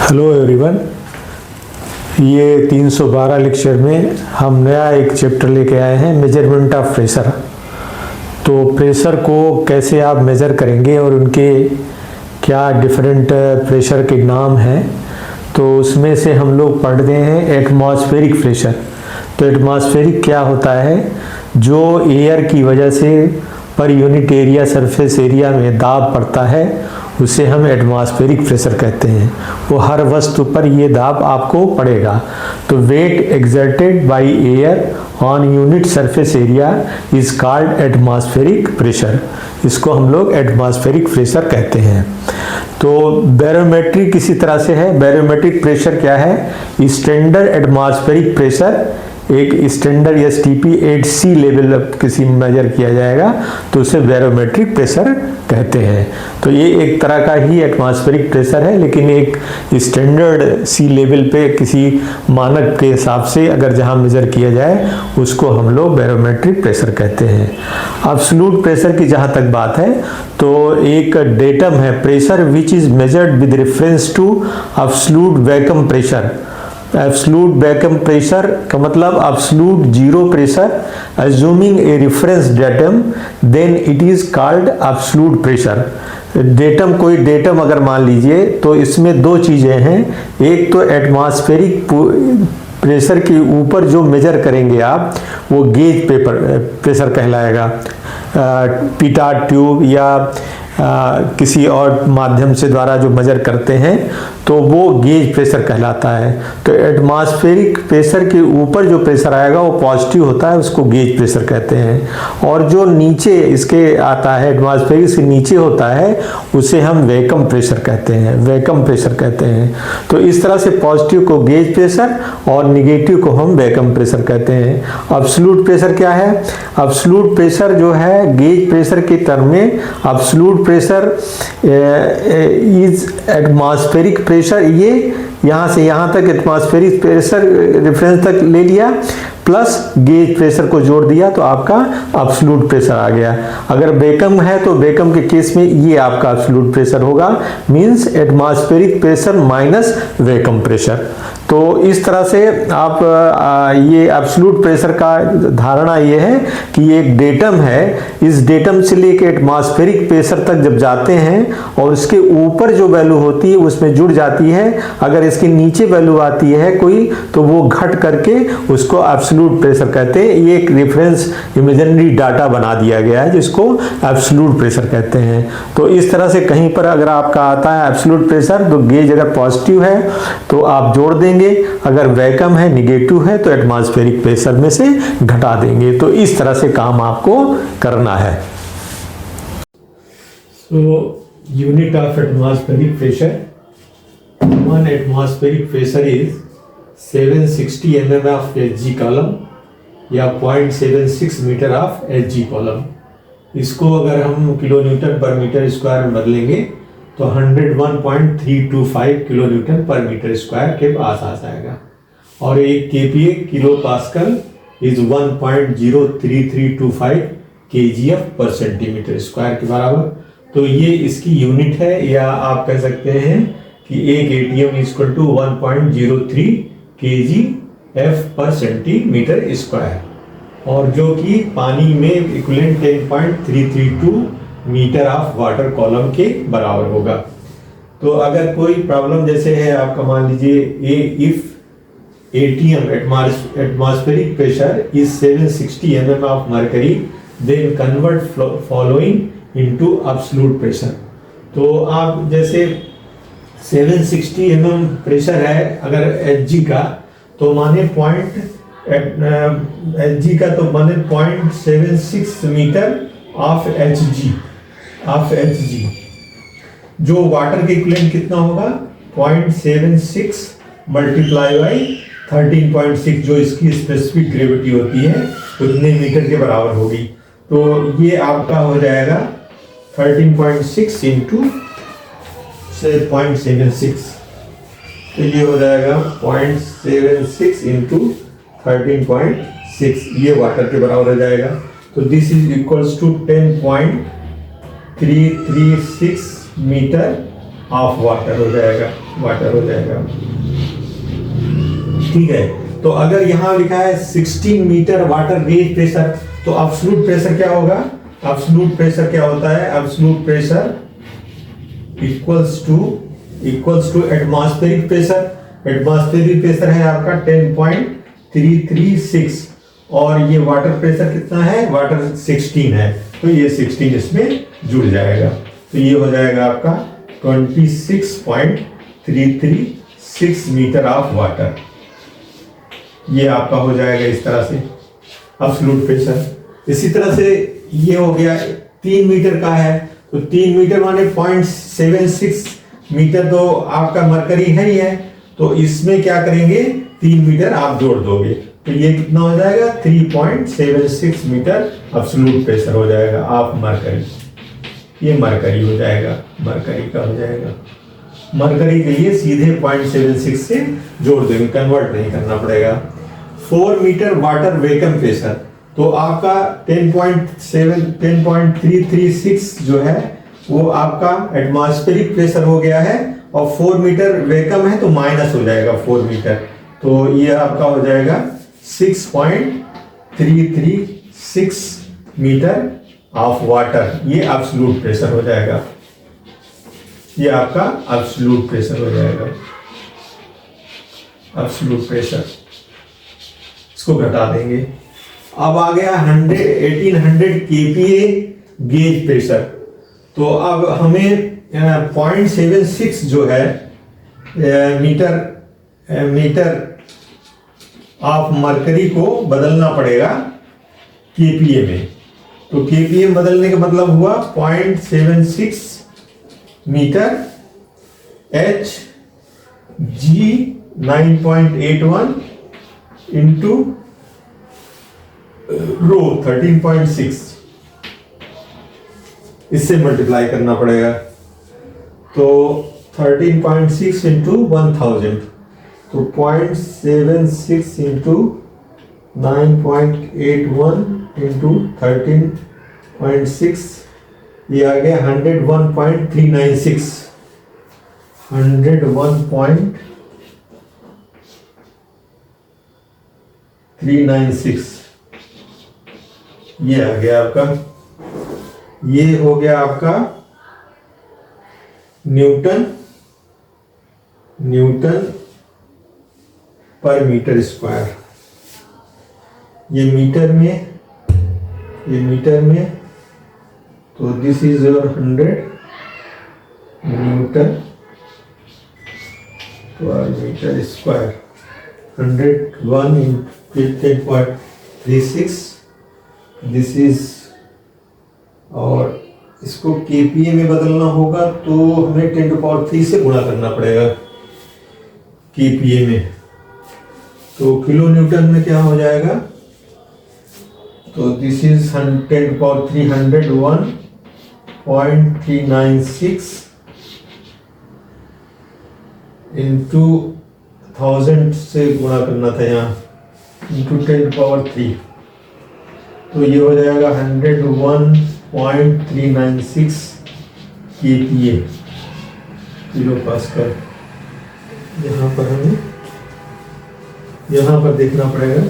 Hello everyone, ये 312 lecture में हम नया एक चैप्टर लेके आए हैं, मेजरमेंट ऑफ प्रेशर। तो प्रेशर को कैसे आप मेज़र करेंगे और उनके क्या डिफरेंट प्रेशर के नाम हैं, तो उसमें से हम लोग पढ़ रहे हैं एटमॉस्फेरिक प्रेशर। तो एटमॉस्फेरिक क्या होता है? जो एयर की वजह से per unit area surface area में दाब पड़ता है उसे हम एटमॉस्फेरिक प्रेशर कहते हैं। वो हर वस्तु पर ये दाब आपको पड़ेगा। तो weight exerted by air on unit surface area is called atmospheric pressure. इसको हम लोग एटमॉस्फेरिक प्रेशर कहते हैं। तो बैरोमेट्रिक किसी तरह से है। बैरोमेट्रिक प्रेशर क्या है? स्टैंडर्ड एटमॉस्फेरिक प्रेशर, एक स्टैंडर्ड STP 8C लेवल किसी मेजर किया जाएगा तो उसे बैरोमेट्रिक प्रेशर कहते हैं। तो ये एक तरह का ही एटमॉस्फेरिक प्रेशर है, लेकिन एक स्टैंडर्ड C लेवल पे किसी मानक के हिसाब से अगर जहाँ मेजर किया जाए उसको हम लोग बैरोमेट्रिक प्रेशर कहते हैं। एब्सोल्यूट प्रेशर की जहाँ तक बात है तो एक डेटम है pressure which is measured with reference to absolute vacuum pressure. Absolute vacuum pressure का मतलब absolute zero pressure assuming a reference datum then it is called absolute pressure. Datum, कोई डेटम अगर मान लीजिए तो इसमें दो चीजें हैं। एक तो एटमॉस्फेरिक प्रेशर के ऊपर जो मेजर करेंगे आप वो गेज प्रेशर कहलाएगा। पिटाट ट्यूब या किसी और माध्यम से द्वारा जो मेजर करते हैं तो वो गेज प्रेशर कहलाता है। तो एटमॉस्फेरिक प्रेशर के ऊपर जो प्रेशर आएगा वो पॉजिटिव होता है, उसको गेज प्रेशर कहते हैं। और जो नीचे इसके आता है, एटमॉस्फेरिक से नीचे होता है, उसे हम वैक्यूम प्रेशर कहते हैं, वैक्यूम प्रेशर कहते हैं। तो इस तरह से पॉजिटिव को गेज प्रेशर और निगेटिव को हम वैक्यूम प्रेशर कहते हैं। एब्सोल्यूट प्रेशर क्या है? एब्सोल्यूट प्रेशर जो है गेज प्रेशर के टर्म में absolute pressure is atmospheric pressure. ये यहाँ से यहाँ तक एटमॉस्फेरिक प्रेशर रेफरेंस तक ले लिया प्लस गेज प्रेशर को जोड़ दिया तो आपका एब्सोल्यूट प्रेशर आ गया। अगर वैक्यूम है तो वैक्यूम के केस में ये आपका एब्सोल्यूट प्रेशर होगा, means atmospheric pressure minus vacuum pressure. तो इस तरह से आप ये एब्सोल्यूट प्रेशर का धारणा ये है कि ये एक डेटम है, इस डेटम से लेके एटमॉस्फेरिक प्रेशर तक जब जाते हैं और उसके ऊपर जो वैल्यू होती है उसमें जुड़ जाती है, अगर इसके नीचे वैल्यू आती है कोई तो वो घट करके उसको एब्सोल्यूट प्रेशर कहते हैं। ये एक रेफरेंस इमेजिनरी डाटा बना दिया गया है जिसको एब्सोल्यूट प्रेशर कहते हैं। तो इस तरह से कहीं पर अगर आपका आता है एब्सोल्यूट प्रेशर तो गेज अगर पॉजिटिव है तो आप जोड़ देंगे, अगर वैक्यूम है निगेटिव है तो एटमॉस्फेरिक प्रेशर में से घटा देंगे। तो इस तरह से काम आपको करना है। Unit of atmospheric pressure, one atmospheric pressure is 760 mm of Hg column या 0.76 मीटर ऑफ Hg कॉलम। इसको अगर हम kilo Newton per metre square में बदलेंगे तो 101.325 kilo Newton per metre square के पास आ जाएगा। और एक kPa kilo pascal is 1.03325 kgf per centimetre square के बराबर। तो ये इसकी यूनिट है, या आप कह सकते हैं कि एक ATM equal to 1.03 kgf per centimetre square, और जो कि पानी में equivalent 10.332 metre of water column के बराबर होगा। तो अगर कोई प्रॉब्लम जैसे है आपका, मान लीजिए if ATM atmospheric pressure is 760 mm of mercury then convert following into absolute pressure. तो आप जैसे 760 mm प्रेशर है अगर Hg का, तो माने Hg का तो माने 0.76 मीटर ऑफ Hg, जो वाटर के इक्विवेलेंट कितना होगा 0.76 मल्टीप्लाई बाई 13.6, जो इसकी स्पेसिफिक ग्रेविटी होती है उतने मीटर के बराबर होगी। तो ये आपका हो जाएगा 13.6 इंटू 0.76, तो ये हो जाएगा 0.76 इंटू 13.6, ये वाटर के बराबर हो जाएगा। तो this is equals to 10.336 metre of water हो जाएगा। वाटर हो जाएगा। ठीक है, तो अगर यहां लिखा है 16 मीटर वाटर गेज प्रेशर, तो एब्सोल्यूट प्रेशर क्या होगा? एब्सोल्यूट प्रेशर क्या होता है? Absolute pressure equals to atmospheric pressure. Atmospheric pressure है आपका 10.336 और ये वाटर प्रेशर कितना है? वाटर 16 है, तो ये 16 इसमें जुड़ जाएगा, तो ये हो जाएगा आपका 26.336 मीटर ऑफ वाटर। ये आपका हो जाएगा इस तरह से एब्सोल्यूट प्रेशर। इसी तरह से ये हो गया 3 मीटर का है, तो 3 मीटर माने 0.76 मीटर तो आपका मरकरी है ही है, तो इसमें क्या करेंगे? 3 मीटर आप जोड़ दोगे, तो ये कितना हो जाएगा? 3.76 मीटर एब्सोल्यूट प्रेशर हो जाएगा ऑफ मरकरी। ये मरकरी हो जाएगा, मरकरी का हो जाएगा। मरकरी के लिए सीधे 0.76 से जोड़ देंगे, कन्वर्ट नहीं करना पड़ेगा। 4 मीटर वाटर वैक्यूम प्रेशर, तो आपका 10.336 जो है वो आपका एटमॉस्फेरिक प्रेशर हो गया है, और 4 मीटर वैक्यूम है तो माइनस हो जाएगा 4 मीटर, तो ये आपका हो जाएगा 6.336 मीटर ऑफ वाटर। ये एब्सोल्यूट प्रेशर हो जाएगा, ये आपका एब्सोल्यूट प्रेशर हो जाएगा। एब्सोल्यूट प्रेशर इसको घटा देंगे। अब आ गया 1800 kPa गेज प्रेशर, तो अब हमें 0.76 जो है मीटर ऑफ मरकरी को बदलना पड़ेगा केपीए में। तो केपीए में बदलने का मतलब हुआ 0.76 metre H G 9.81 into rho 13.6, इससे मल्टीप्लाई करना पड़ेगा। तो 13.6 इंटू 1000, तो 0.76 इंटू 9.81 इंटू 13.6, ये आ गया 101.396। 101.396 ये आ गया आपका। ये हो गया आपका न्यूटन पर मीटर स्क्वायर। ये मीटर में, तो this is your 100 newton per metre square. 101 into 10.36 this is, और इसको केपीए में बदलना होगा तो हमें 10⁻³ से गुणा करना पड़ेगा केपीए में। तो किलो न्यूटन में क्या हो जाएगा? तो दिस इज 10⁻³ 101.396 इंटू 1000 से गुणा करना था यहाँ, इंटू 10⁻³, तो ये हो जाएगा 101.396 kPa किलो पास्कल। यहाँ पर देखना पड़ेगा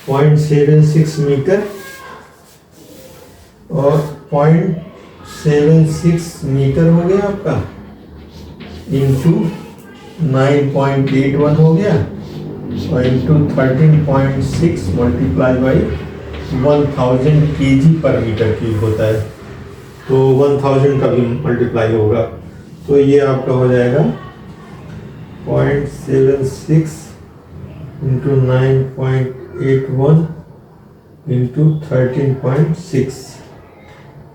0.76 मीटर और 0.76 मीटर हो गया आपका, इंटू 9.81 हो गया, और इंटू 13.6 मल्टीप्लाई बाई 1000 kg पर मीटर क्यूब होता है, तो 1000 का भी मल्टीप्लाई होगा, तो ये आपका हो जाएगा 0.76 इंटू 9.81 इंटू 13.6,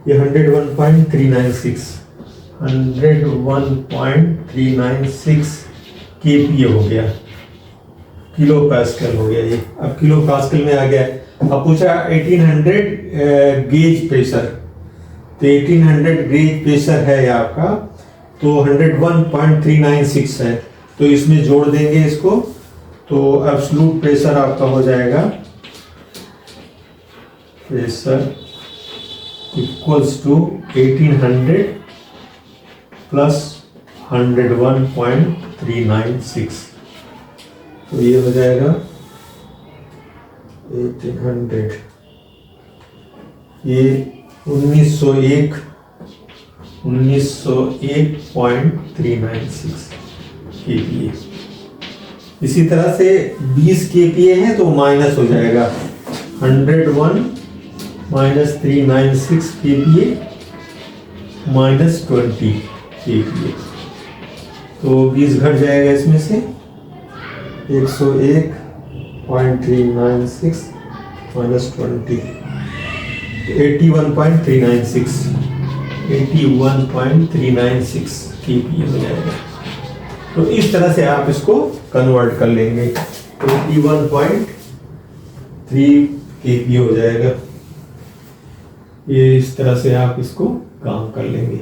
ये 101.396 kPa हो गया, किलो पास्कल हो गया। ये अब किलो पास्कल में आ गया। अब पूछा 1800 गेज प्रेशर, तो 1800 गेज प्रेशर है आपका, तो 101.396 है, तो इसमें जोड़ देंगे इसको, तो एब्सोल्यूट प्रेशर आपका हो जाएगा प्रेशर इक्वल्स टू 1800 प्लस 101.396, तो ये हो जाएगा 1800, ये 1901.396 kPa। इसी तरह से 20 kPa है तो माइनस हो जाएगा 101 माइनस 396 kPa माइनस 20 kPa, तो 20 घट जाएगा इसमें से 101.396 माइनस 20, 81.396 kPa हो जाएगा। तो इस तरह से आप इसको कन्वर्ट कर लेंगे, 81.3 kPa हो जाएगा। ये इस तरह से आप इसको काम कर लेंगे।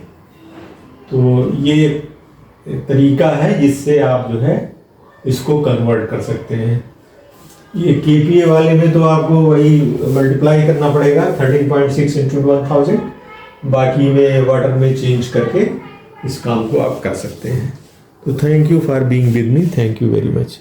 तो ये तरीका है जिससे आप जो है इसको कन्वर्ट कर सकते हैं। ये kPa वाले में तो आपको वही मल्टीप्लाई करना पड़ेगा 13.6 इंटू 1000, बाकी में वाटर में चेंज करके इस काम को आप कर सकते हैं। तो thank you for being with me, thank you very much.